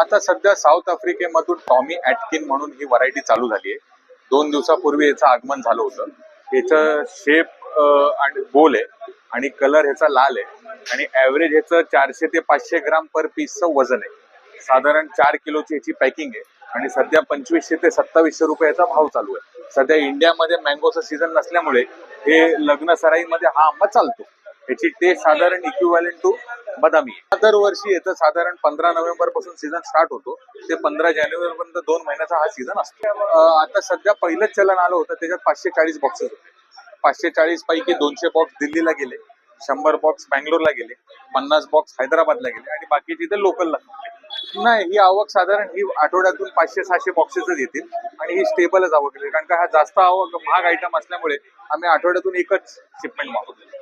आता सध्या south आफ्रिकेमधून Tommy ॲटकिन म्हणून ही व्हरायटी चालू झाली आहे. 2 दिवसापूर्वी याचं आगमन झालं होतं. याचं शेप आणि गोल आहे आणि कलर ह्याचा लाल आहे आणि ॲव्हरेज ह्याचं 400 ते 500 ग्राम पर पीसचं वजन आहे. साधारण 4 किलोची याची पॅकिंग आहे आणि सध्या 2500 ते 2700 रुपयाचा भाव चालू आहे. सध्या इंडियामध्ये मँगोचं सीझन नसल्यामुळे हे लग्न सराईमध्ये हा आंबा चालतो. याची टेस्ट साधारण इक्विव्हॅलेंट टू बदामी आहे. दरवर्षी येतं साधारण 15 नोव्हेंबर पासून सीझन स्टार्ट होतो ते 15 जानेवारी पर्यंत 2 महिन्याचा हा सीझन असतो. आता सध्या पहिलंच चलन आलं होतं, त्याच्यात 540 बॉक्सेस होते. 540 पैकी 200 बॉक्स दिल्लीला गेले, 100 बॉक्स बँगलोरला गेले, 50 बॉक्स हैदराबादला गेले आणि बाकीचे इथे लोकलला. नाही, ही आवक साधारण ही आठवड्यातून 500-600 बॉक्सेसच येतील आणि ही स्टेबलच आवक येईल, कारण का हा जास्त आवक महाग आयटम असल्यामुळे आम्ही आठवड्यातून एकच शिपमेंट मागवतो.